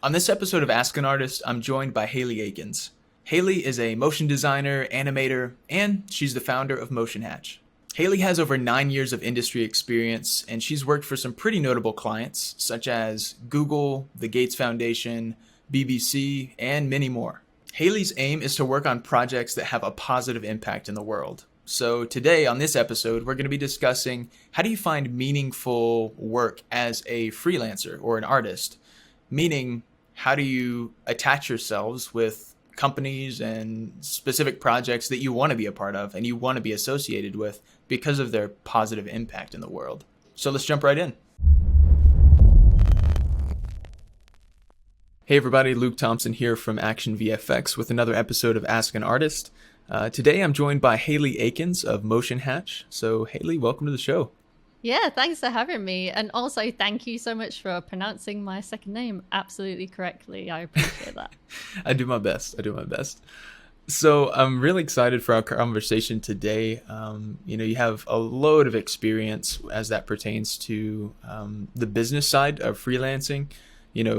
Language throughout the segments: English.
On this episode of Ask an Artist, I'm joined by Hayley Akins. Hayley is a motion designer, animator, and she's the founder of Motion Hatch. Hayley has over 9 years of industry experience, and she's worked for some pretty notable clients, such as Google, the Gates Foundation, BBC, and many more. Hayley's aim is to work on projects that have a positive impact in the world. So today on this episode, we're going to be discussing how do you find meaningful work as a freelancer or an artist? Meaning, how do you attach yourselves with companies and specific projects that you want to be a part of and you want to be associated with because of their positive impact in the world? So let's jump right in. Hey everybody, Luke Thompson here from ActionVFX with another episode of Ask an Artist. Today I'm joined by Hayley Akins of Motion Hatch. So Hayley, welcome to the show. Yeah, thanks for having me. And also thank you so much for pronouncing my second name absolutely correctly. I appreciate that. I do my best. So I'm really excited for our conversation today. You have a load of experience as that pertains to the business side of freelancing,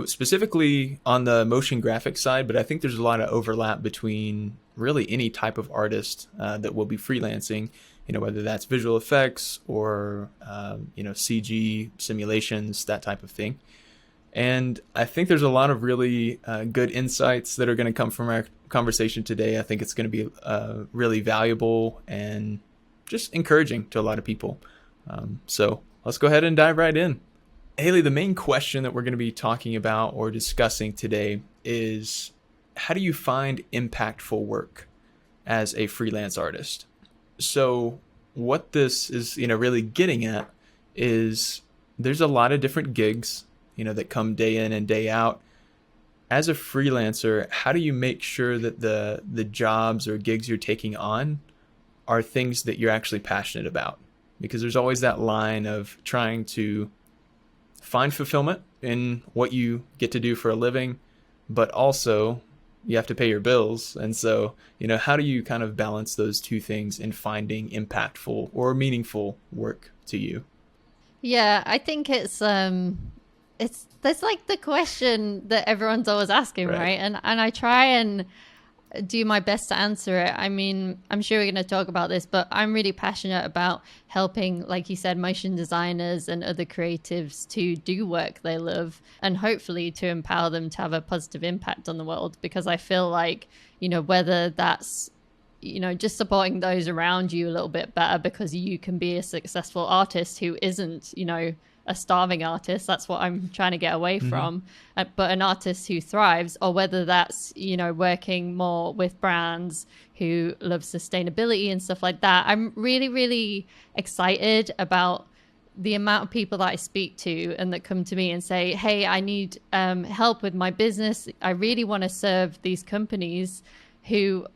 specifically on the motion graphics side, but I think there's a lot of overlap between really any type of artist that will be freelancing, whether that's visual effects or, CG simulations, that type of thing. And I think there's a lot of really good insights that are going to come from our conversation today. I think it's going to be really valuable and just encouraging to a lot of people. So let's go ahead and dive right in. Hayley, the main question that we're going to be talking about or discussing today is how do you find impactful work as a freelance artist? So what this is, really getting at is there's a lot of different gigs, that come day in and day out. As a freelancer, how do you make sure that the jobs or gigs you're taking on are things that you're actually passionate about? Because there's always that line of trying to find fulfillment in what you get to do for a living, but also you have to pay your bills. And so, how do you kind of balance those two things in finding impactful or meaningful work to you? Yeah, I think it's that's like the question that everyone's always asking, right? And I try and do my best to answer it. I mean, I'm sure we're going to talk about this, but I'm really passionate about helping, like you said, motion designers and other creatives to do work they love and hopefully to empower them to have a positive impact on the world. Because I feel like, whether that's, just supporting those around you a little bit better because you can be a successful artist who isn't, a starving artist. That's what I'm trying to get away from. But an artist who thrives, or whether that's, working more with brands who love sustainability and stuff like that. I'm really, really excited about the amount of people that I speak to and that come to me and say, hey, I need help with my business. I really want to serve these companies who,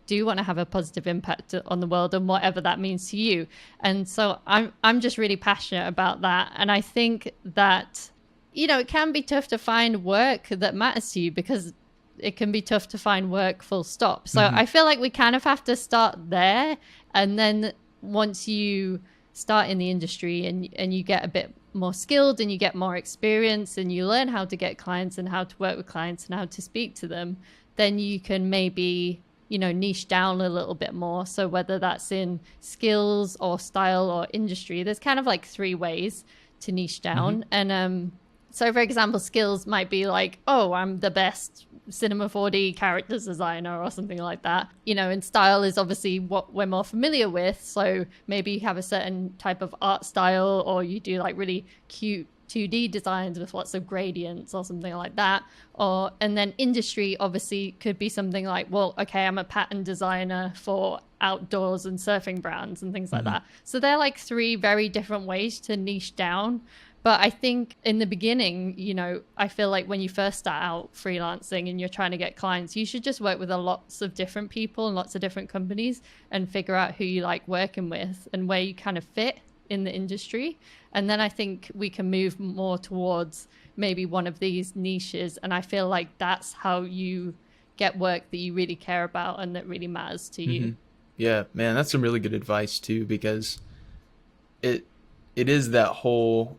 do want to have a positive impact on the world and whatever that means to you. And so I'm just really passionate about that. And I think that, it can be tough to find work that matters to you because it can be tough to find work full stop. So I feel like we kind of have to start there. And then once you start in the industry and you get a bit more skilled and you get more experience and you learn how to get clients and how to work with clients and how to speak to them, then you can maybe niche down a little bit more. So whether that's in skills or style or industry, there's kind of like 3 ways to niche down. And so for example, skills might be like, oh, I'm the best Cinema 4D characters designer or something like that. And style is obviously what we're more familiar with. So maybe you have a certain type of art style, or you do like really cute 2D designs with lots of gradients or something like that. And then industry obviously could be something like, well, okay, I'm a pattern designer for outdoors and surfing brands and things like that. So they're like 3 very different ways to niche down. But I think in the beginning, I feel like when you first start out freelancing and you're trying to get clients, you should just work with lots of different people and lots of different companies and figure out who you like working with and where you kind of fit in the industry. And then I think we can move more towards maybe one of these niches. And I feel like that's how you get work that you really care about and that really matters to you. Yeah, man, that's some really good advice too, because it is that whole,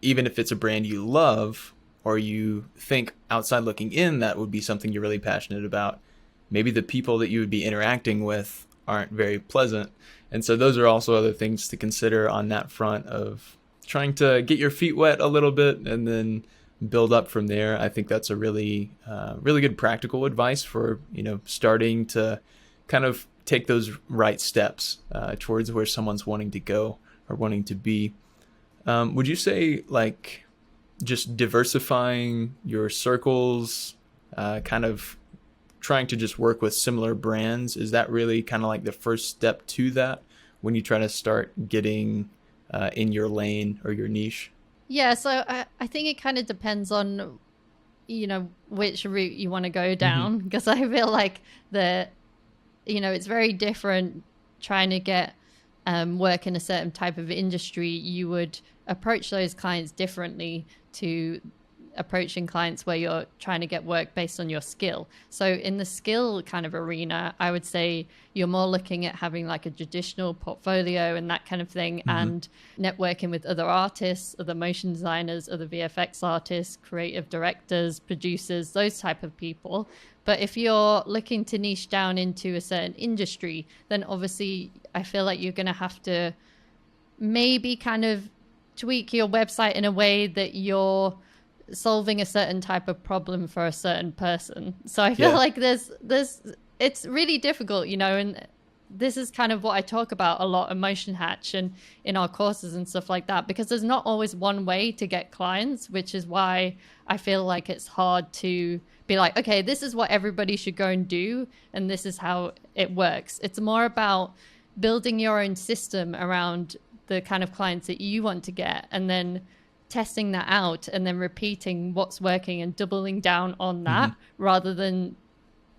even if it's a brand you love, or you think outside looking in that would be something you're really passionate about, maybe the people that you would be interacting with aren't very pleasant. And so those are also other things to consider on that front of trying to get your feet wet a little bit and then build up from there. I think that's a really, really good practical advice for, starting to kind of take those right steps towards where someone's wanting to go or wanting to be. Would you say like just diversifying your circles, kind of trying to just work with similar brands, is that really kind of like the first step to that when you try to start getting in your lane or your niche? Yeah, so I think it kind of depends on, which route you want to go down, because I feel like it's very different trying to get work in a certain type of industry. You would approach those clients differently to approaching clients where you're trying to get work based on your skill. So in the skill kind of arena, I would say you're more looking at having like a traditional portfolio and that kind of thing, and networking with other artists, other motion designers, other VFX artists, creative directors, producers, those type of people. But if you're looking to niche down into a certain industry, then obviously I feel like you're going to have to maybe kind of tweak your website in a way that you're solving a certain type of problem for a certain person. So I feel like there's it's really difficult, and this is kind of what I talk about a lot in Motion Hatch and in our courses and stuff like that, because there's not always one way to get clients, which is why I feel like it's hard to be like, okay, this is what everybody should go and do, and this is how it works. It's more about building your own system around the kind of clients that you want to get, and then testing that out and then repeating what's working and doubling down on that, rather than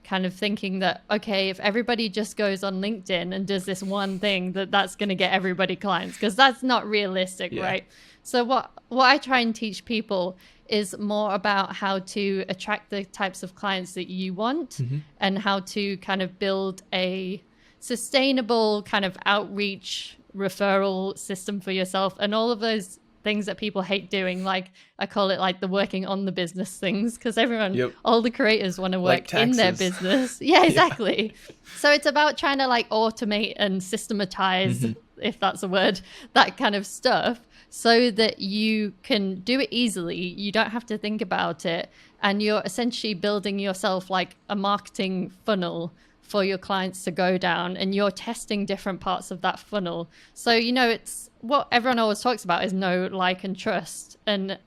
kind of thinking that, okay, if everybody just goes on LinkedIn and does this one thing, that's going to get everybody clients, because that's not realistic, right? So what I try and teach people is more about how to attract the types of clients that you want, and how to kind of build a sustainable kind of outreach referral system for yourself, and all of those things that people hate doing. Like I call it like the working on the business things, because everyone, all the creators want to work in their business. Yeah, exactly. So it's about trying to like automate and systematize, if that's a word, that kind of stuff, so that you can do it easily. You don't have to think about it. And you're essentially building yourself like a marketing funnel for your clients to go down, and you're testing different parts of that funnel. So, it's what everyone always talks about is know, like, and trust. And,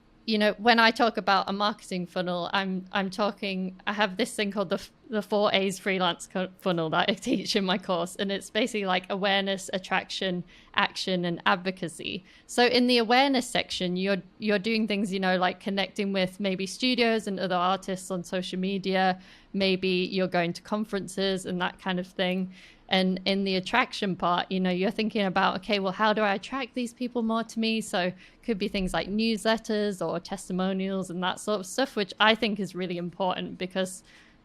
when I talk about a marketing funnel, I'm talking, I have this thing called the 4A's freelance funnel that I teach in my course. And it's basically like awareness, attraction, action, and advocacy. So in the awareness section, you're doing things, like connecting with maybe studios and other artists on social media. Maybe you're going to conferences and that kind of thing. And in the attraction part, you're thinking about, okay, well, how do I attract these people more to me? So it could be things like newsletters or testimonials and that sort of stuff, which I think is really important, because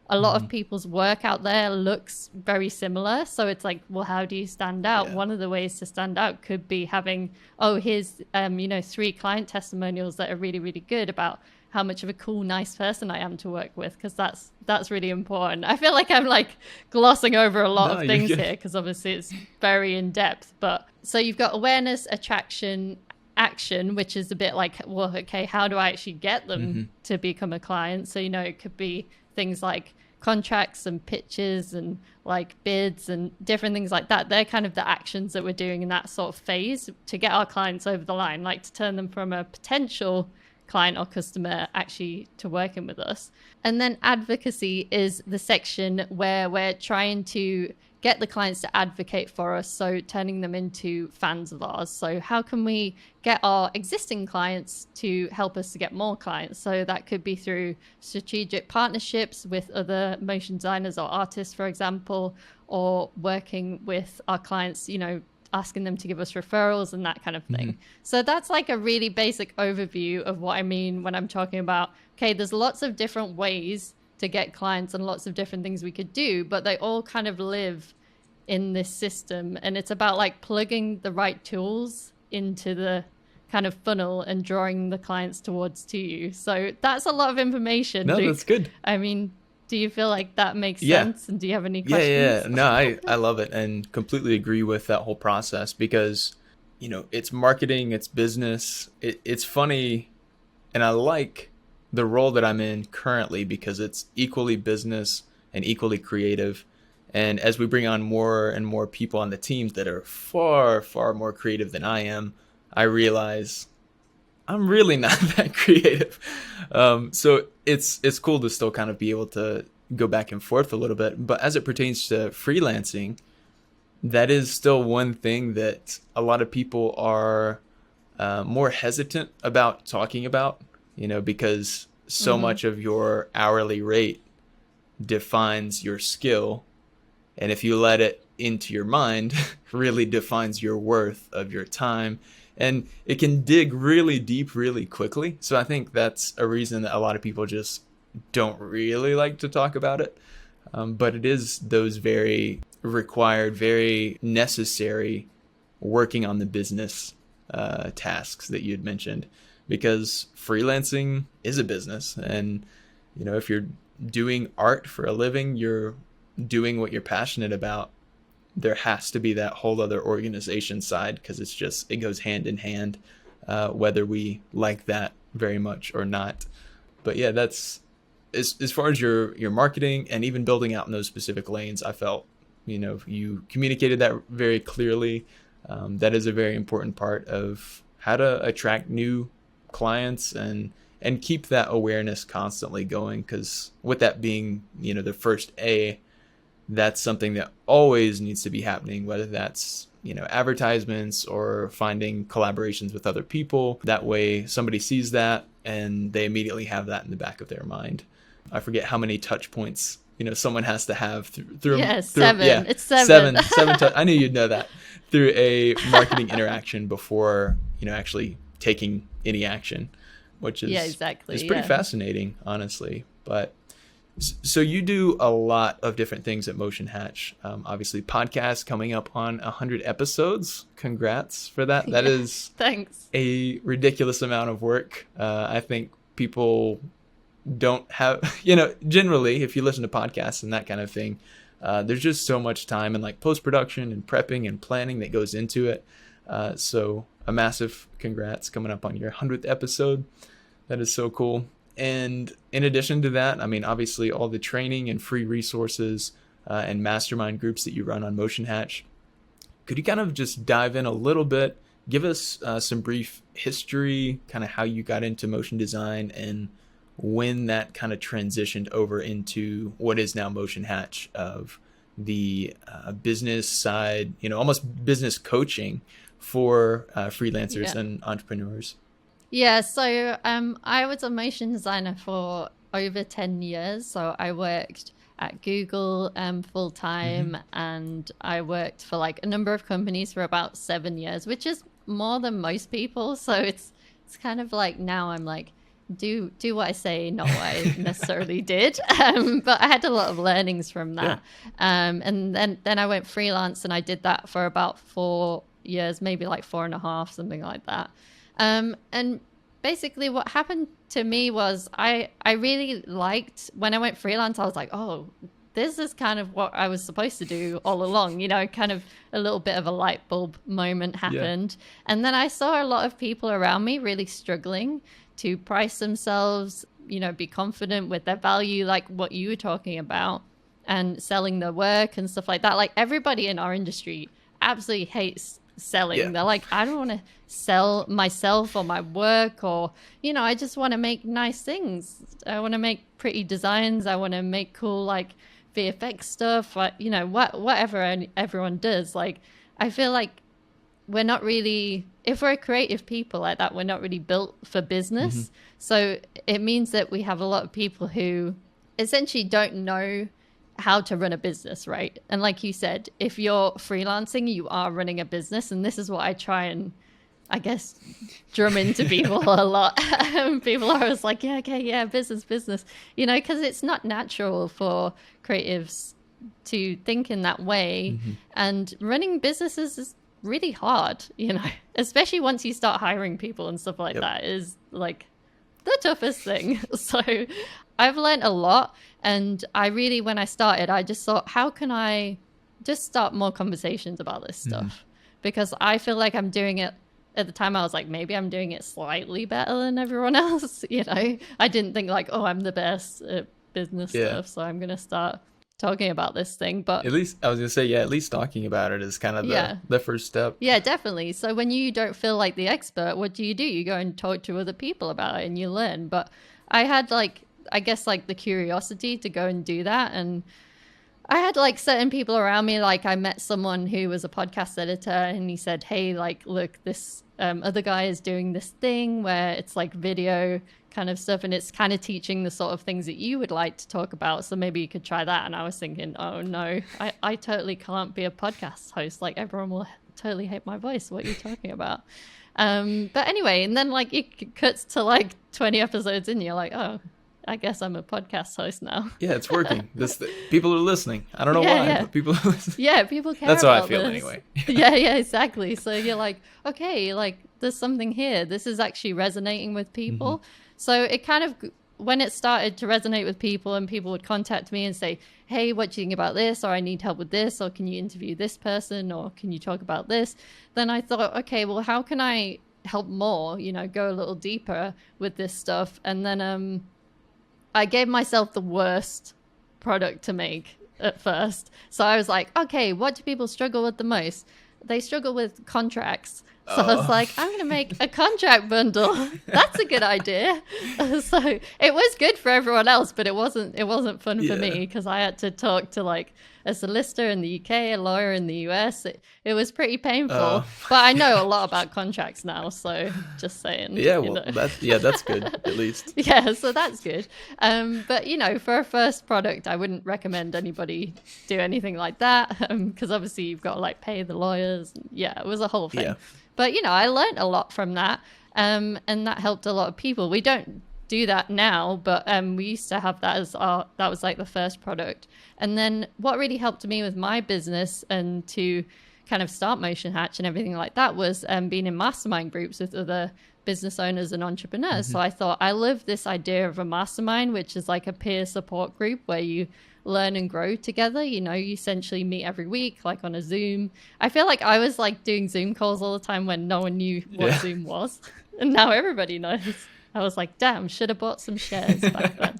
a lot of people's work out there looks very similar. So it's like, well, how do you stand out? One of the ways to stand out could be having, here's, 3 client testimonials that are really, really good about how much of a cool, nice person I am to work with, because that's really important. I feel like I'm like glossing over a lot of things here, because obviously it's very in depth. But so you've got awareness, attraction, action, which is a bit like, well, okay, how do I actually get them to become a client? So, it could be things like contracts and pitches and like bids and different things like that. They're kind of the actions that we're doing in that sort of phase to get our clients over the line, like to turn them from a potential client or customer actually to working with us. And then advocacy is the section where we're trying to get the clients to advocate for us, so turning them into fans of ours. So how can we get our existing clients to help us to get more clients? So that could be through strategic partnerships with other motion designers or artists, for example, or working with our clients, asking them to give us referrals and that kind of thing. So that's like a really basic overview of what I mean when I'm talking about, okay, there's lots of different ways to get clients and lots of different things we could do, but they all kind of live in this system. And it's about like plugging the right tools into the kind of funnel and drawing the clients towards to you. So that's a lot of information. No, Luke. that's good. I mean, do you feel like that makes Yeah. sense? And do you have any questions? Yeah. No, I love it and completely agree with that whole process because, it's marketing, it's business. It's funny, and I like the role that I'm in currently because it's equally business and equally creative. And as we bring on more and more people on the teams that are far, far more creative than I am, I realize I'm really not that creative. So it's cool to still kind of be able to go back and forth a little bit. But as it pertains to freelancing, that is still one thing that a lot of people are more hesitant about talking about, because so much of your hourly rate defines your skill. And if you let it into your mind, really defines your worth of your time. And it can dig really deep really quickly. So I think that's a reason that a lot of people just don't really like to talk about it. But it is those very required, very necessary working on the business tasks that you had mentioned. Because freelancing is a business. And, if you're doing art for a living, you're doing what you're passionate about. There has to be that whole other organization side because it goes hand in hand, whether we like that very much or not. But yeah, that's as far as your marketing and even building out in those specific lanes. I felt, you communicated that very clearly. That is a very important part of how to attract new clients and keep that awareness constantly going. Because with that being, the first A, that's something that always needs to be happening, whether that's, advertisements or finding collaborations with other people. That way somebody sees that and they immediately have that in the back of their mind. I forget how many touch points, someone has to have through 7. Yeah, it's 7. I knew you'd know that, through a marketing interaction before, actually taking any action, which is, exactly. It's pretty fascinating, honestly. But so you do a lot of different things at Motion Hatch. Obviously, podcast coming up on 100 episodes. Congrats for that. That is thanks. A ridiculous amount of work. I think people don't have, generally, if you listen to podcasts and that kind of thing, there's just so much time and like post-production and prepping and planning that goes into it. So a massive congrats coming up on your 100th episode. That is so cool. And in addition to that, I mean, obviously all the training and free resources and mastermind groups that you run on Motion Hatch. Could you kind of just dive in a little bit, give us some brief history, kind of how you got into motion design and when that kind of transitioned over into what is now Motion Hatch of the business side, almost business coaching for freelancers and entrepreneurs? Yeah, so I was a motion designer for over 10 years. So I worked at Google full time, and I worked for like a number of companies for about 7 years, which is more than most people. So it's kind of like now I'm like, do what I say, not what I necessarily did. But I had a lot of learnings from that. Yeah. And then I went freelance, and I did that for about 4 years, maybe like 4.5, something like that. And basically what happened to me was I really liked, when I went freelance, I was like, oh, this is kind of what I was supposed to do all along, kind of a little bit of a light bulb moment happened. Yeah. And then I saw a lot of people around me really struggling to price themselves, be confident with their value, like what you were talking about, and selling their work and stuff like that. Like everybody in our industry absolutely hates selling. Yeah. They're like, I don't want to sell myself or my work, or I just want to make nice things. I want to make pretty designs. I want to make cool like VFX stuff, whatever everyone does. Like I feel like we're not really, if we're creative people like that, we're not really built for business. So it means that we have a lot of people who essentially don't know how to run a business, right? And like you said, if you're freelancing, you are running a business. And this is what I try and, I guess, drum into people a lot. People are always like, yeah, business, because it's not natural for creatives to think in that way. And running businesses is really hard, especially once you start hiring people and stuff like that is like the toughest thing. So I've learned a lot. And I really, when I started, I just thought, how can I just start more conversations about this stuff? Because I feel like I'm doing it. At the time, I was like, maybe I'm doing it slightly better than everyone else. I didn't think like, oh, I'm the best at business stuff, so I'm going to start talking about this thing. But at least I was going to say, yeah, at least talking about it is kind of the first step. Yeah, definitely. So when you don't feel like the expert, what do? You go and talk to other people about it and you learn. But I had like, I guess like the curiosity to go and do that. And I had like certain people around me. Like I met someone who was a podcast editor and he said, hey, like, look, this other guy is doing this thing where it's like video kind of stuff. And it's kind of teaching the sort of things that you would like to talk about. So maybe you could try that. And I was thinking, oh no, I totally can't be a podcast host. Like everyone will totally hate my voice. What are you talking about? But anyway, and then like it cuts to like 20 episodes in, you're like, oh, I guess I'm a podcast host now. Yeah, it's working. People are listening. I don't know why, but people are listening. Yeah, people care. That's how I feel this. Anyway. Yeah, exactly. So you're like, okay, like there's something here. This is actually resonating with people. So it kind of, when it started to resonate with people and people would contact me and say, hey, what do you think about this? Or I need help with this, or can you interview this person, or can you talk about this? Then I thought, okay, well, how can I help more, go a little deeper with this stuff? And then I gave myself the worst product to make at first. So I was like, okay, what do people struggle with the most? They struggle with contracts. So I was like, I'm going to make a contract bundle. That's a good idea. So it was good for everyone else, but it wasn't fun for me because I had to talk to like a solicitor in the UK, a lawyer in the US. It was pretty painful, but I know a lot about contracts now. So just saying. Yeah, well, that's good at least. Yeah, so that's good. But for a first product, I wouldn't recommend anybody do anything like that because obviously you've got to like pay the lawyers. Yeah, it was a whole thing. Yeah. But, I learned a lot from that, and that helped a lot of people. We don't do that now, but we used to have that that was like the first product. And then what really helped me with my business and to kind of start Motion Hatch and everything like that was being in mastermind groups with other business owners and entrepreneurs. So I thought, I love this idea of a mastermind, which is like a peer support group where you learn and grow together. You essentially meet every week, like on a Zoom. I feel like I was like doing Zoom calls all the time when no one knew what Zoom was. And now everybody knows. I was like, damn, should have bought some shares back then.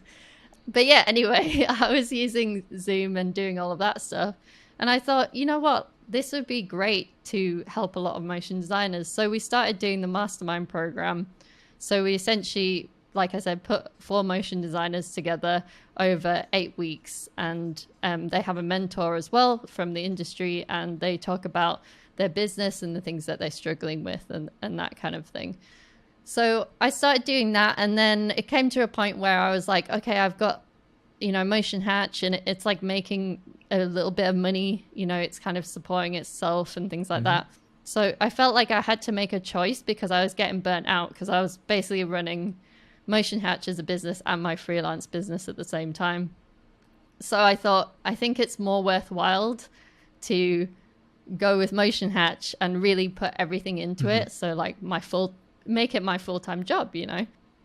But yeah, anyway, I was using Zoom and doing all of that stuff. And I thought, you know what? This would be great to help a lot of motion designers. So we started doing the mastermind program. So we essentially, like I said, put 4 motion designers together over 8 weeks. And they have a mentor as well from the industry. And they talk about their business and the things that they're struggling with and that kind of thing. So I started doing that. And then it came to a point where I was like, okay, I've got, Motion Hatch and it's like making a little bit of money. It's kind of supporting itself and things like that. So I felt like I had to make a choice because I was getting burnt out because I was basically running Motion Hatch as a business and my freelance business at the same time. So I thought, I think it's more worthwhile to go with Motion Hatch and really put everything into it. So like make it my full-time job,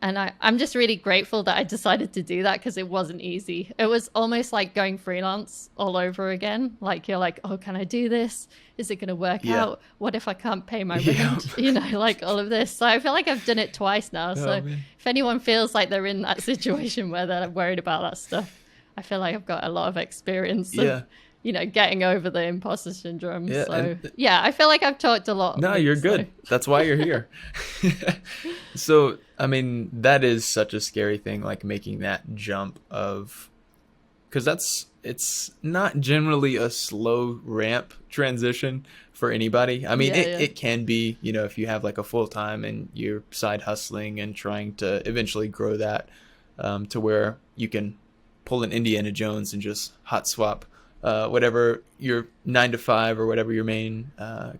And I'm just really grateful that I decided to do that because it wasn't easy. It was almost like going freelance all over again. Like you're like, oh, can I do this? Is it going to work out? What if I can't pay my rent? Like all of this. So I feel like I've done it twice now. So if anyone feels like they're in that situation where they're worried about that stuff, I feel like I've got a lot of experience of, getting over the imposter syndrome. Yeah, so I feel like I've talked a lot. No, you're good. That's why you're here. So, I mean, that is such a scary thing, like making that jump because it's not generally a slow ramp transition for anybody. I mean, it can be, if you have like a full-time and you're side hustling and trying to eventually grow that to where you can pull an Indiana Jones and just hot swap whatever your 9 to 5 or whatever your main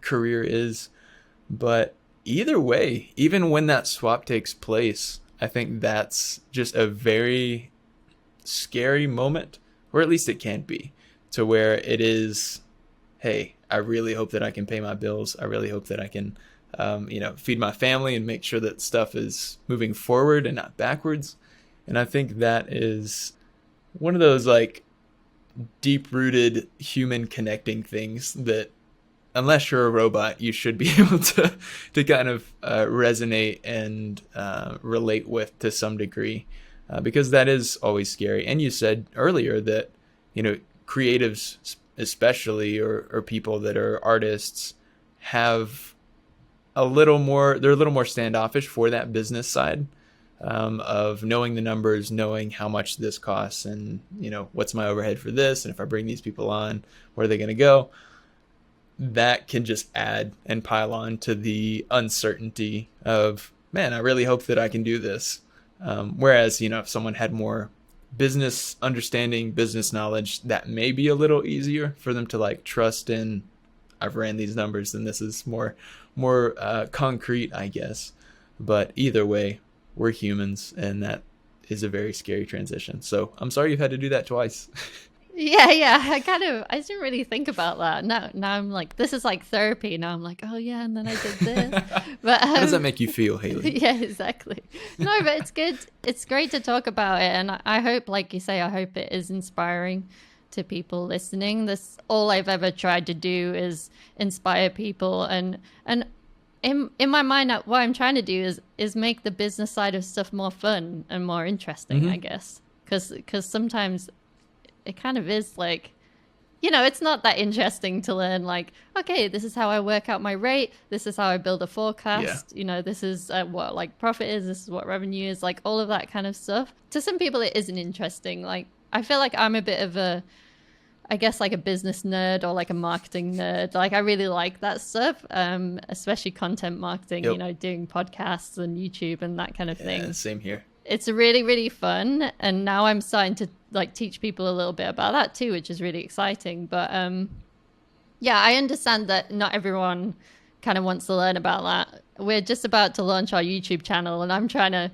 career is. But either way, even when that swap takes place, I think that's just a very scary moment, or at least it can be, to where it is, hey, I really hope that I can pay my bills. I really hope that I can, feed my family and make sure that stuff is moving forward and not backwards. And I think that is one of those like deep rooted human connecting things that, unless you're a robot, you should be able to kind of resonate and relate with to some degree, because that is always scary. And you said earlier that, creatives especially, or people that are artists, have they're a little more standoffish for that business side, of knowing the numbers, knowing how much this costs, and what's my overhead for this, and if I bring these people on, where are they going to go? That can just add and pile on to the uncertainty of, man, I really hope that I can do this. Whereas, if someone had more business understanding, business knowledge, that may be a little easier for them to like trust in. I've ran these numbers and this is more concrete, I guess. But either way, we're humans, and that is a very scary transition. So I'm sorry you've had to do that twice. Yeah. I didn't really think about that. Now I'm like, this is like therapy. Now I'm like, oh yeah, and then I did this. But How does that make you feel, Hayley? yeah, exactly. No, but it's good. It's great to talk about it, and I hope, like you say, I hope it is inspiring to people listening. This all I've ever tried to do is inspire people, and in my mind, what I'm trying to do is make the business side of stuff more fun and more interesting, I guess, because sometimes it kind of is like, it's not that interesting to learn like, okay, this is how I work out my rate. This is how I build a forecast. Yeah. This is what like profit is. This is what revenue is, like all of that kind of stuff. To some people, it isn't interesting. Like, I feel like I'm a bit of I guess like a business nerd or like a marketing nerd. Like, I really like that stuff, especially content marketing, Yep. doing podcasts and YouTube and that kind of thing. Yeah, same here. It's really, really fun. And now I'm starting to like teach people a little bit about that too, which is really exciting. But yeah, I understand that not everyone kind of wants to learn about that. We're just about to launch our YouTube channel, and I'm trying to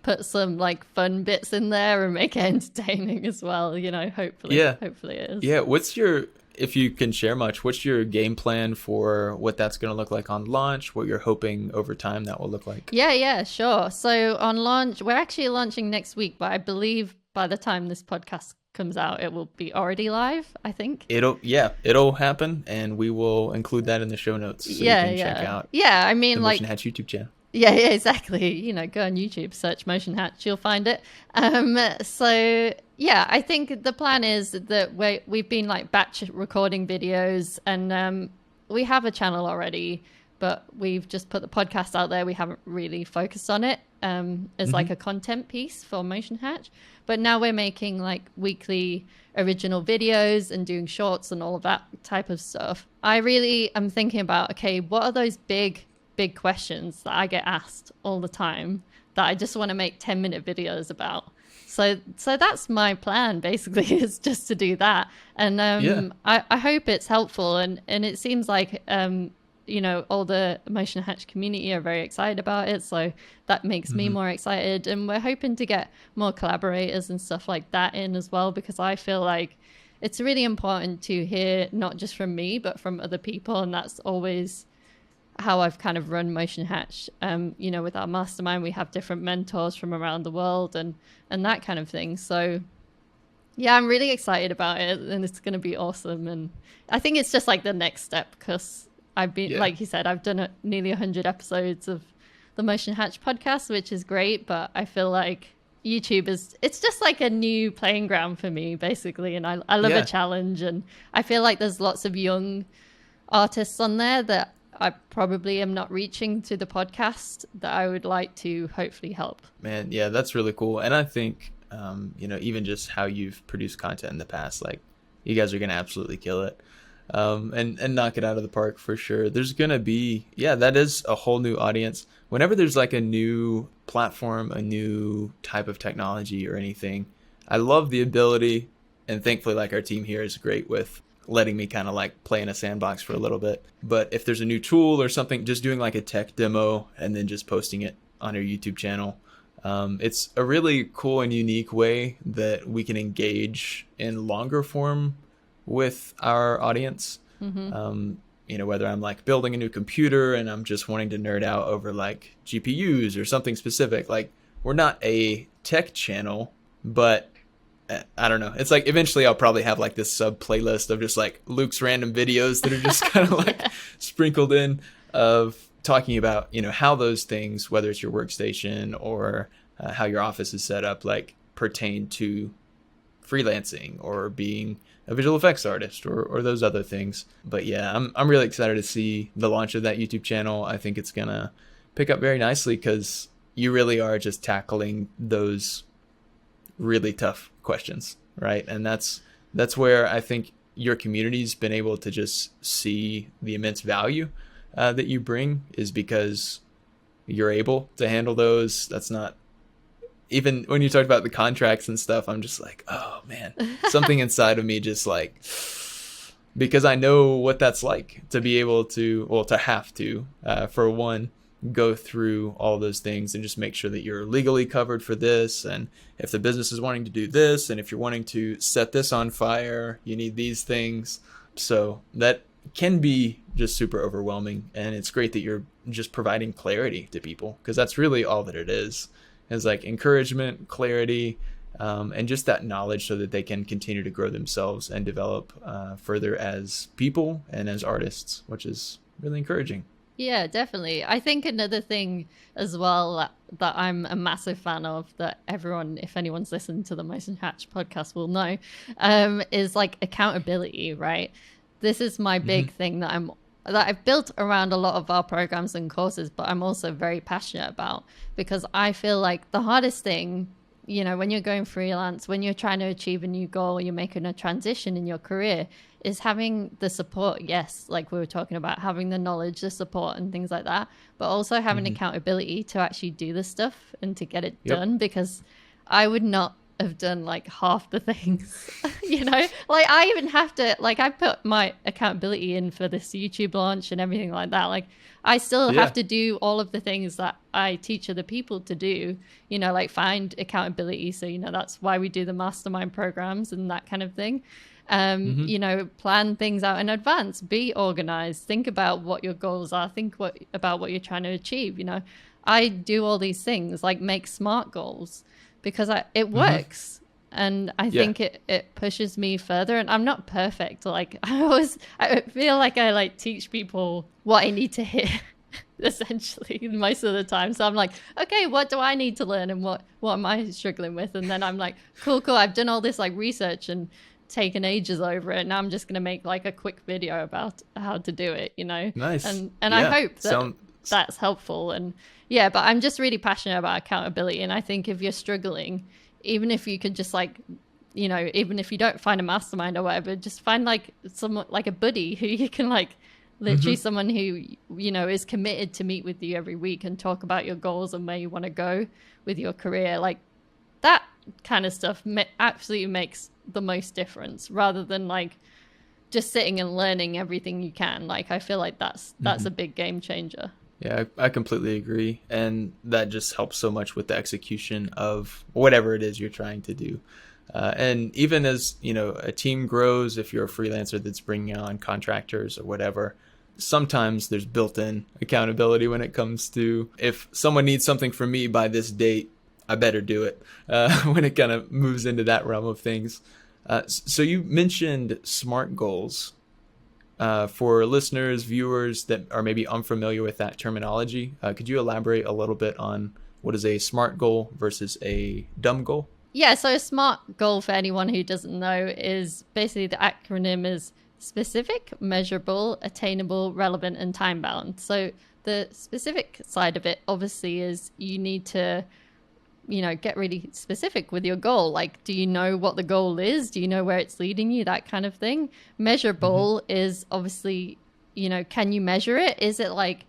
put some like fun bits in there and make it entertaining as well, hopefully. Yeah. Hopefully it is. Yeah. If you can share much, what's your game plan for what that's going to look like on launch, what you're hoping over time that will look like? Yeah, sure. So on launch, we're actually launching next week, but I believe by the time this podcast comes out, it will be already live, I think. It'll happen, and we will include that in the show notes so you can check out I mean, the like, Motion Hatch YouTube channel. Yeah, exactly. Go on YouTube, search Motion Hatch, you'll find it. So yeah, I think the plan is that we've been like batch recording videos, and we have a channel already, but we've just put the podcast out there. We haven't really focused on it as like a content piece for Motion Hatch. But now we're making like weekly original videos and doing shorts and all of that type of stuff. I really am thinking about, okay, what are those big questions that I get asked all the time that I just want to make 10-minute videos about. So that's my plan, basically, is just to do that. And I hope it's helpful. And it seems like, all the Motion Hatch community are very excited about it. So that makes me more excited. And we're hoping to get more collaborators and stuff like that in as well, because I feel like it's really important to hear not just from me, but from other people. And that's always how I've kind of run Motion Hatch. With our mastermind, we have different mentors from around the world and that kind of thing. So yeah, I'm really excited about it, and it's going to be awesome. And I think it's just like the next step, because I've been, like you said, I've done nearly 100 episodes of the Motion Hatch podcast, which is great. But I feel like YouTube it's just like a new playing ground for me, basically. And I love a challenge. And I feel like there's lots of young artists on there that I probably am not reaching to the podcast that I would like to hopefully help. Man, yeah, that's really cool. And I think, even just how you've produced content in the past, like, you guys are going to absolutely kill it, and knock it out of the park for sure. There's going to be, that is a whole new audience. Whenever there's like a new platform, a new type of technology or anything, I love the ability, and thankfully, like, our team here is great with letting me kind of like play in a sandbox for a little bit. But if there's a new tool or something, just doing like a tech demo and then just posting it on your YouTube channel, it's a really cool and unique way that we can engage in longer form with our audience. Whether I'm like building a new computer and I'm just wanting to nerd out over like GPUs or something specific. Like, we're not a tech channel, but I don't know. It's like eventually I'll probably have like this sub playlist of just like Luke's random videos that are just kind of like sprinkled in of talking about, how those things, whether it's your workstation or how your office is set up, like pertain to freelancing or being a visual effects artist or those other things. But yeah, I'm really excited to see the launch of that YouTube channel. I think it's gonna pick up very nicely because you really are just tackling those really tough questions, right? And that's where I think your community's been able to just see the immense value that you bring, is because you're able to handle those. That's not, even when you talked about the contracts and stuff, I'm just like, oh man, something inside of me just like, because I know what that's like to be able to, well, to have to, for one, go through all those things and just make sure that you're legally covered for this. And if the business is wanting to do this, and if you're wanting to set this on fire, you need these things. So that can be just super overwhelming. And it's great that you're just providing clarity to people, because that's really all that it is like encouragement, clarity, and just that knowledge so that they can continue to grow themselves and develop further as people and as artists, which is really encouraging. Yeah, definitely. I think another thing as well that I'm a massive fan of, that everyone, if anyone's listened to the Motion Hatch podcast, will know, is like accountability, right? This is my big thing that I've built around a lot of our programs and courses, but I'm also very passionate about, because I feel like the hardest thing, when you're going freelance, when you're trying to achieve a new goal, you're making a transition in your career, is having the support. Yes, like we were talking about, having the knowledge, the support and things like that, but also having accountability to actually do the stuff and to get it done, because I would not have done like half the things, like I even have to, like, I put my accountability in for this YouTube launch and everything like that. Like, I still have to do all of the things that I teach other people to do, like find accountability. So, that's why we do the mastermind programs and that kind of thing. Plan things out in advance, be organized, think about what your goals are, about what you're trying to achieve. I do all these things, like make SMART goals, because it works. And I think it pushes me further. And I'm not perfect. Like, I feel like I like teach people what I need to hit essentially most of the time. So I'm like, okay, what do I need to learn, and what am I struggling with? And then I'm like, cool, I've done all this like research and taken ages over it. Now I'm just going to make like a quick video about how to do it, Nice. And I hope that that's helpful. And but I'm just really passionate about accountability. And I think if you're struggling, even if you could just like, even if you don't find a mastermind or whatever, just find like someone, like a buddy who you can like, literally someone who, is committed to meet with you every week and talk about your goals and where you want to go with your career. Like, that kind of stuff absolutely makes the most difference, rather than like just sitting and learning everything you can. Like, I feel like that's a big game changer. Yeah, I completely agree. And that just helps so much with the execution of whatever it is you're trying to do. And even as, a team grows, if you're a freelancer that's bringing on contractors or whatever, sometimes there's built-in accountability when it comes to, if someone needs something from me by this date, I better do it, when it kind of moves into that realm of things. So you mentioned SMART goals. For listeners, viewers that are maybe unfamiliar with that terminology, could you elaborate a little bit on what is a SMART goal versus a dumb goal? Yeah, so a SMART goal, for anyone who doesn't know, is basically, the acronym is specific, measurable, attainable, relevant, and time-bound. So the specific side of it, obviously, is you need to get really specific with your goal. Like, do you know what the goal is? Do you know where it's leading you? That kind of thing. Measurable is obviously, can you measure it? Is it like,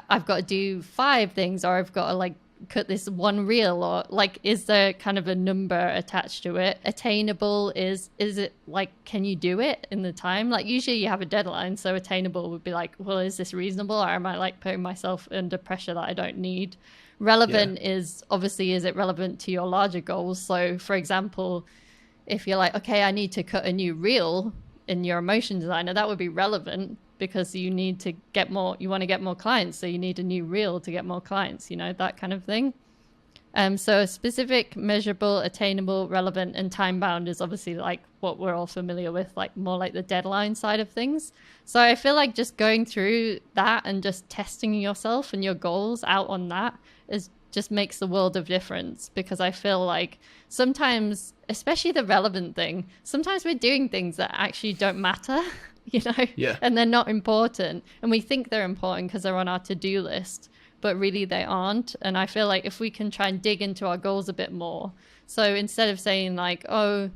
I've got to do 5 things, or I've got to like cut this one reel, or like, is there kind of a number attached to it? Attainable is it like, can you do it in the time? Like, usually you have a deadline. So attainable would be like, well, is this reasonable, or am I like putting myself under pressure that I don't need? Relevant is obviously, is it relevant to your larger goals? So for example, if you're like, okay, I need to cut a new reel in your motion designer, that would be relevant because you need to get more, you want to get more clients. So you need a new reel to get more clients, you know, that kind of thing. So specific, measurable, attainable, relevant, and time bound is obviously like what we're all familiar with, like more like the deadline side of things. So I feel like just going through that and just testing yourself and your goals out on that is just makes the world of difference, because I feel like sometimes, especially the relevant thing, sometimes we're doing things that actually don't matter, you know, and they're not important. And we think they're important because they're on our to-do list, but really they aren't. And I feel like if we can try and dig into our goals a bit more. So instead of saying like, oh,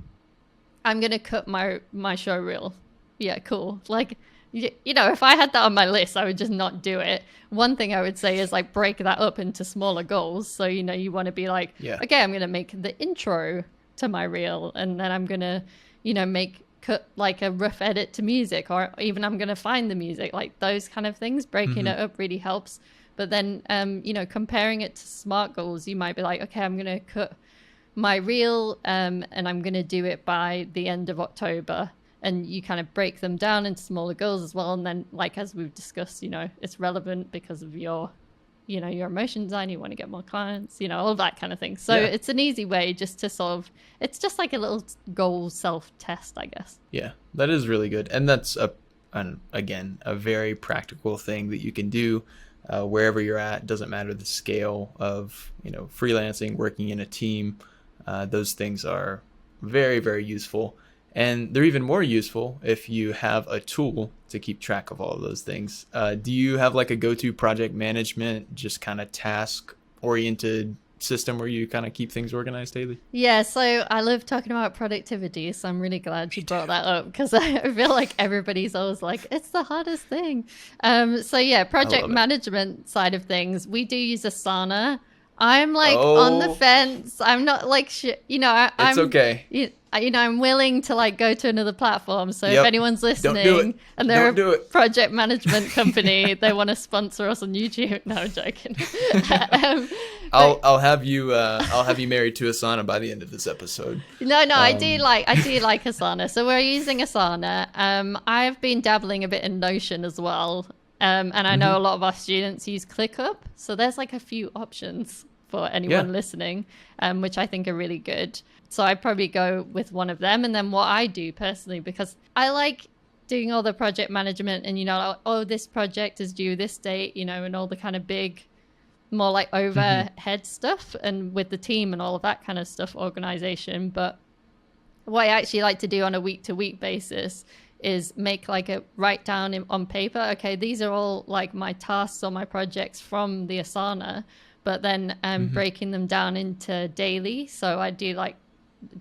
I'm going to cut my show reel. Yeah, cool. Like, you know, if I had that on my list, I would just not do it. One thing I would say is like break that up into smaller goals. So, you know, you want to be like, okay, I'm going to make the intro to my reel, and then I'm going to, you know, cut like a rough edit to music, or even I'm going to find the music, like those kind of things. Breaking it up really helps. But then, you know, comparing it to SMART goals, you might be like, okay, I'm going to cut my reel and I'm going to do it by the end of October. And you kind of break them down into smaller goals as well. And then, like, as we've discussed, you know, it's relevant because of your, you know, your motion design, you want to get more clients, you know, all that kind of thing. So it's an easy way just to sort of, it's just like a little goal self-test, I guess. Yeah, that is really good. And that's, again, a very practical thing that you can do. Wherever you're at, doesn't matter the scale of, you know, freelancing, working in a team. Those things are very, very useful. And they're even more useful if you have a tool to keep track of all of those things. Do you have like a go-to project management, just kind of task-oriented system where you kind of keep things organized, Hayley? Yeah, so I love talking about productivity, so I'm really glad you brought that up, because I feel like everybody's always like, it's the hardest thing. So yeah, project management side of things, we do use Asana. I'm like on the fence. I'm not like, you know, it's okay. You know, I'm willing to like go to another platform. So if anyone's listening and they're a project management company, they want to sponsor us on YouTube. No, I'm joking. I'll have you married to Asana by the end of this episode. No, I do like Asana. So we're using Asana. I've been dabbling a bit in Notion as well. And I know a lot of our students use ClickUp. So there's like a few options for anyone listening, which I think are really good. So I'd probably go with one of them. And then what I do personally, because I like doing all the project management and, you know, oh, this project is due this date, you know, and all the kind of big, more like overhead stuff, and with the team and all of that kind of stuff, organization. But what I actually like to do on a week-to-week basis is make like a write down on paper. Okay, these are all like my tasks or my projects from the Asana, but then breaking them down into daily. So I do like,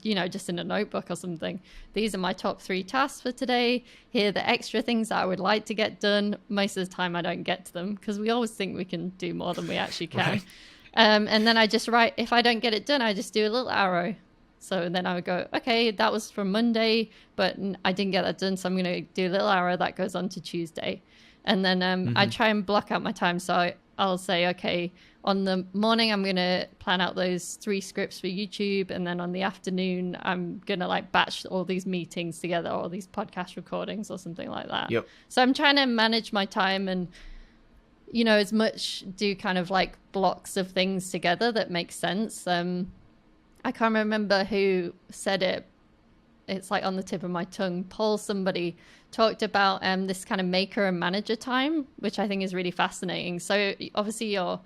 you know, just in a notebook or something. These are my top 3 tasks for today. Here are the extra things that I would like to get done. Most of the time I don't get to them because we always think we can do more than we actually can. Right. And then I just write, if I don't get it done, I just do a little arrow. So then I would go, okay, that was from Monday, but I didn't get that done. So I'm going to do a little arrow that goes on to Tuesday. And then I try and block out my time. So I'll say, okay, on the morning, I'm going to plan out those 3 scripts for YouTube. And then on the afternoon, I'm going to like batch all these meetings together, or these podcast recordings or something like that. Yep. So I'm trying to manage my time and, you know, as much do kind of like blocks of things together that make sense. I can't remember who said it. It's like on the tip of my tongue. Somebody talked about this kind of maker and manager time, which I think is really fascinating. So obviously you're,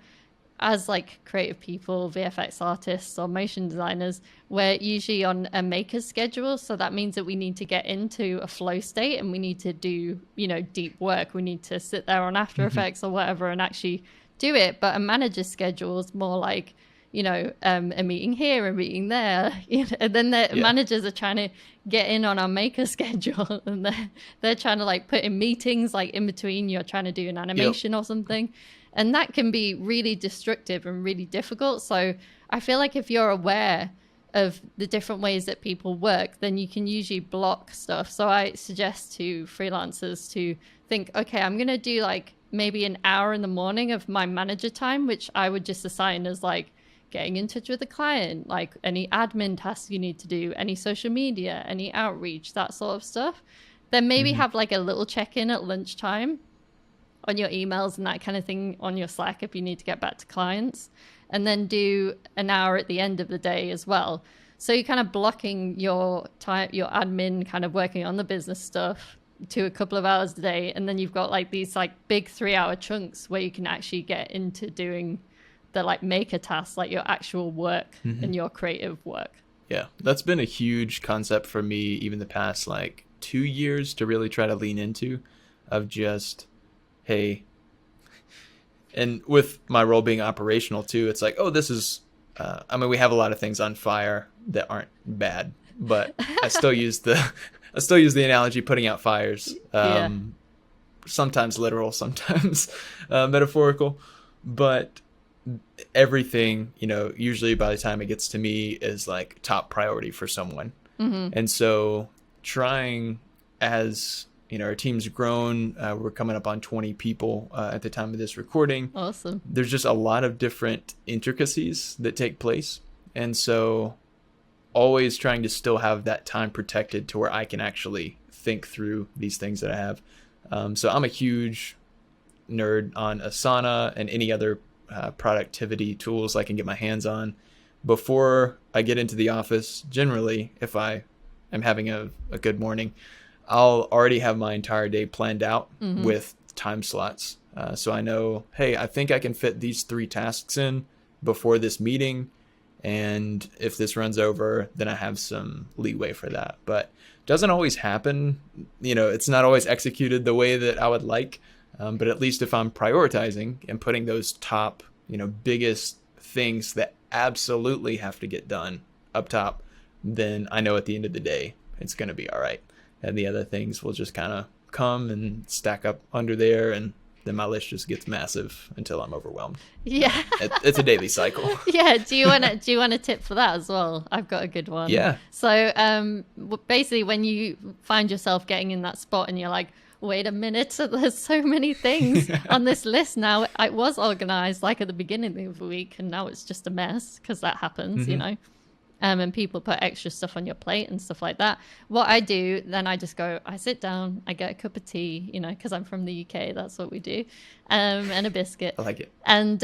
as like creative people, VFX artists or motion designers, we're usually on a maker's schedule. So that means that we need to get into a flow state and we need to do, you know, deep work. We need to sit there on After Effects or whatever and actually do it. But a manager's schedule is more like, you know, a meeting here, a meeting there, you know, and then the managers are trying to get in on our maker schedule, and they're trying to like put in meetings like in between you're trying to do an animation or something, and that can be really destructive and really difficult. So I feel like if you're aware of the different ways that people work, then you can usually block stuff. So I suggest to freelancers to think, okay, I'm going to do like maybe an hour in the morning of my manager time, which I would just assign as like getting in touch with the client, like any admin tasks you need to do, any social media, any outreach, that sort of stuff. Then maybe have like a little check-in at lunchtime on your emails and that kind of thing on your Slack if you need to get back to clients. And then do an hour at the end of the day as well. So you're kind of blocking your time, your admin kind of working on the business stuff to a couple of hours a day. And then you've got like these like big 3-hour chunks where you can actually get into doing the like maker tasks, like your actual work and your creative work. Yeah, that's been a huge concept for me even the past like 2 years to really try to lean into, of just, hey, and with my role being operational too, it's like, oh, this is, I mean, we have a lot of things on fire that aren't bad, but I still use the analogy, putting out fires. Sometimes literal, sometimes metaphorical, but everything, you know, usually by the time it gets to me is like top priority for someone. And so trying, as you know, our team's grown, we're coming up on 20 people at the time of this recording. Awesome. There's just a lot of different intricacies that take place. And so always trying to still have that time protected to where I can actually think through these things that I have. So I'm a huge nerd on Asana and any other productivity tools I can get my hands on. Before I get into the office, generally, if I am having a good morning, I'll already have my entire day planned out with time slots. So I know, hey, I think I can fit these 3 tasks in before this meeting. And if this runs over, then I have some leeway for that. But it doesn't always happen. You know, it's not always executed the way that I would like. But at least if I'm prioritizing and putting those top, you know, biggest things that absolutely have to get done up top, then I know at the end of the day, it's going to be all right. And the other things will just kind of come and stack up under there. And then my list just gets massive until I'm overwhelmed. Yeah. It's a daily cycle. Yeah. Do you want a tip for that as well? I've got a good one. Yeah. So basically when you find yourself getting in that spot and you're like, wait a minute, there's so many things on this list now. It was organized like at the beginning of the week and now it's just a mess, because that happens, you know. And people put extra stuff on your plate and stuff like that. What I do, then I just go, I sit down, I get a cup of tea, you know, because I'm from the UK, that's what we do, and a biscuit. I like it. And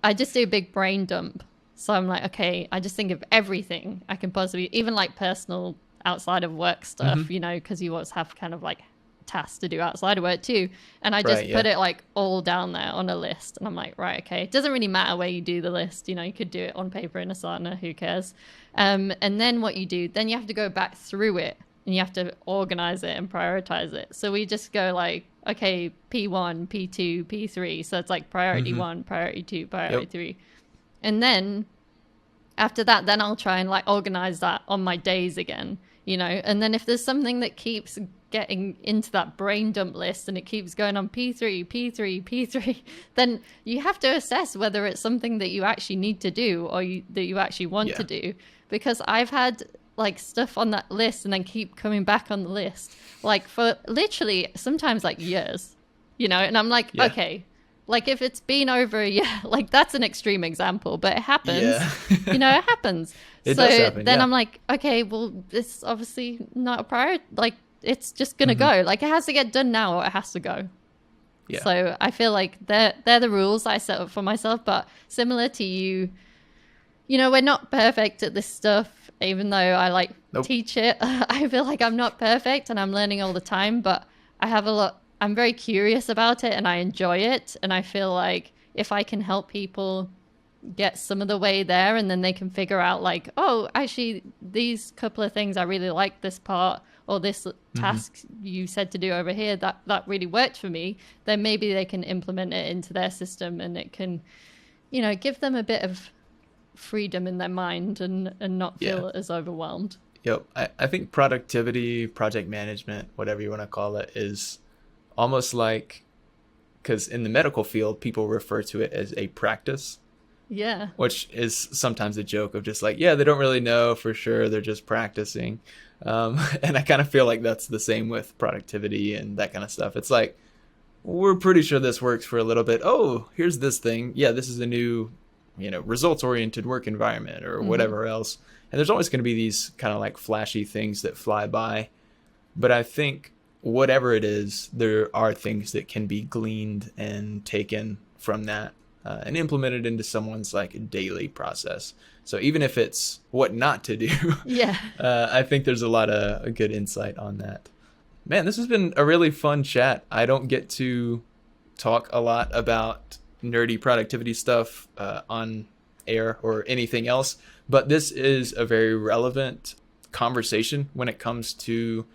I just do a big brain dump. So I'm like, okay, I just think of everything I can possibly, even like personal outside of work stuff, you know, because you always have kind of like tasks to do outside of work too, and I just put it like all down there on a list, and I'm like, right, okay, it doesn't really matter where you do the list, you know, you could do it on paper in Asana, who cares. And then what you do, then you have to go back through it and you have to organize it and prioritize it. So we just go like, okay, P1, P2, P3, so it's like priority 1, priority 2, priority 3, and then after that, then I'll try and like organize that on my days again, you know. And then if there's something that keeps getting into that brain dump list and it keeps going on P3, P3, P3, then you have to assess whether it's something that you actually need to do or that you actually want to do. Because I've had like stuff on that list and then keep coming back on the list, like for literally sometimes like years, you know, and I'm like, okay, like if it's been over a year, like that's an extreme example, but it happens, you know, it happens. It does happen, then I'm like, okay, well, this is obviously not a priority, like it's just gonna go, like it has to get done now or it has to go. So I feel like they're the rules I set up for myself. But similar to you, you know, we're not perfect at this stuff, even though I like teach it. I feel like I'm not perfect and I'm learning all the time, but I'm very curious about it and I enjoy it. And I feel like if I can help people get some of the way there, and then they can figure out like, oh, actually these couple of things, I really like this part, or this task you said to do over here, that really worked for me, then maybe they can implement it into their system and it can, you know, give them a bit of freedom in their mind and not feel as overwhelmed. Yep. I think productivity, project management, whatever you want to call it, is almost like, because in the medical field, people refer to it as a practice. Yeah. Which is sometimes a joke of just like, yeah, they don't really know for sure. They're just practicing. And I kind of feel like that's the same with productivity and that kind of stuff. It's like, we're pretty sure this works for a little bit. Oh, here's this thing. Yeah, this is a new, you know, results-oriented work environment or whatever else. And there's always going to be these kind of like flashy things that fly by. But I think whatever it is, there are things that can be gleaned and taken from that and implemented into someone's like daily process. So even if it's what not to do, Yeah. I think there's a lot of a good insight on that. Man, this has been a really fun chat. I don't get to talk a lot about nerdy productivity stuff on air or anything else, but this is a very relevant conversation when it comes to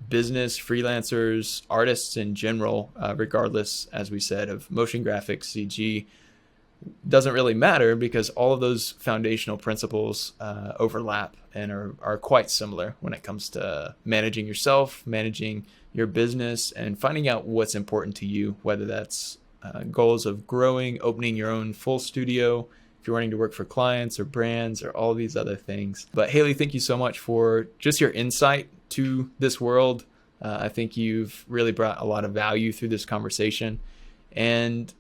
business, freelancers, artists in general, regardless, as we said, of motion graphics, CG. Doesn't really matter because all of those foundational principles overlap and are quite similar when it comes to managing yourself, managing your business, and finding out what's important to you, whether that's goals of growing, opening your own full studio, if you're wanting to work for clients or brands or all these other things. But Hayley, thank you so much for just your insight to this world. I think you've really brought a lot of value through this conversation. And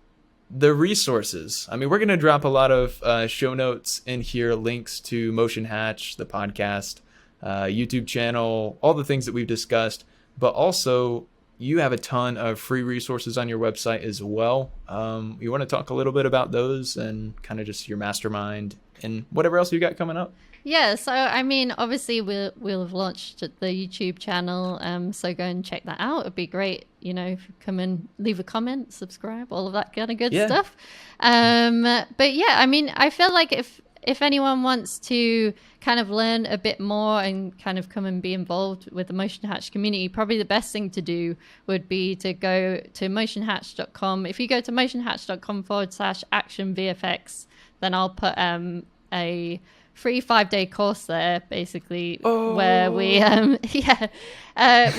the resources. I mean, we're going to drop a lot of show notes in here, links to Motion Hatch, the podcast, YouTube channel, all the things that we've discussed. But also, you have a ton of free resources on your website as well. You want to talk a little bit about those and kind of just your mastermind and whatever else you got coming up? Yeah, so I mean, obviously we'll have launched the YouTube channel, so go and check that out. It'd be great, you know, if you come and leave a comment, subscribe, all of that kind of good stuff. But yeah, I mean, I feel like if anyone wants to kind of learn a bit more and kind of come and be involved with the Motion Hatch community, probably the best thing to do would be to go to motionhatch.com. If you go to motionhatch.com/ActionVFX, then I'll put a free 5-day course there, basically, where we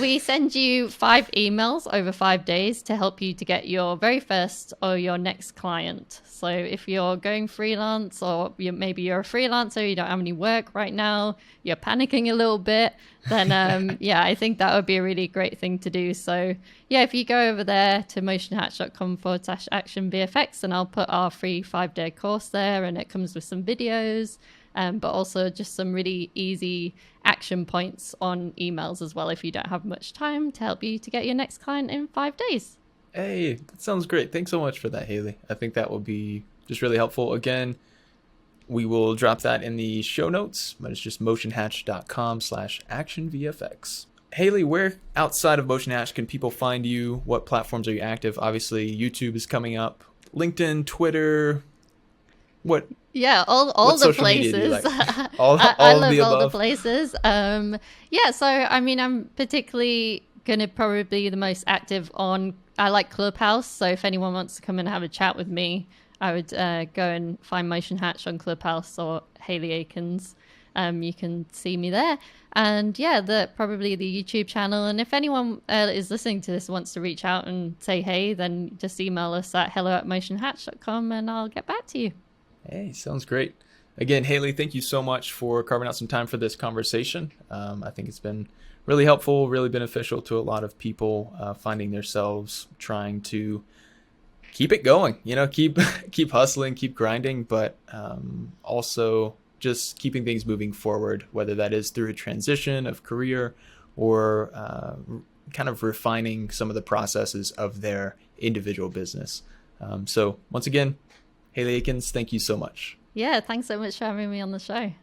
we send you 5 emails over 5 days to help you to get your very first or your next client. So if you're going freelance, or maybe you're a freelancer, you don't have any work right now, you're panicking a little bit, then I think that would be a really great thing to do. So yeah, if you go over there to motionhatch.com/ActionVFX, then I'll put our free 5-day course there, and it comes with some videos, but also just some really easy action points on emails as well if you don't have much time, to help you to get your next client in 5 days. Hey, that sounds great. Thanks so much for that, Hayley. I think that will be just really helpful. Again, we will drop that in the show notes, but it's just motionhatch.com/ActionVFX. Hayley, where outside of Motion Hatch can people find you? What platforms are you active? Obviously, YouTube is coming up. LinkedIn, Twitter, what? Yeah, all the places. Like? all I of love the all above. the places. Yeah, so I mean, I'm particularly gonna probably be the most active on. I like Clubhouse, so if anyone wants to come and have a chat with me, I would go and find Motion Hatch on Clubhouse or Hayley Akins. You can see me there. And yeah, probably the YouTube channel. And if anyone is listening to this wants to reach out and say hey, then just email us at hello@motionhatch.com and I'll get back to you. Hey, sounds great. Again, Hayley, thank you so much for carving out some time for this conversation. I think it's been really helpful, really beneficial to a lot of people finding themselves trying to keep it going, you know, keep hustling, keep grinding, but also just keeping things moving forward, whether that is through a transition of career or kind of refining some of the processes of their individual business. So once again, Hayley Akins, thank you so much. Yeah, thanks so much for having me on the show.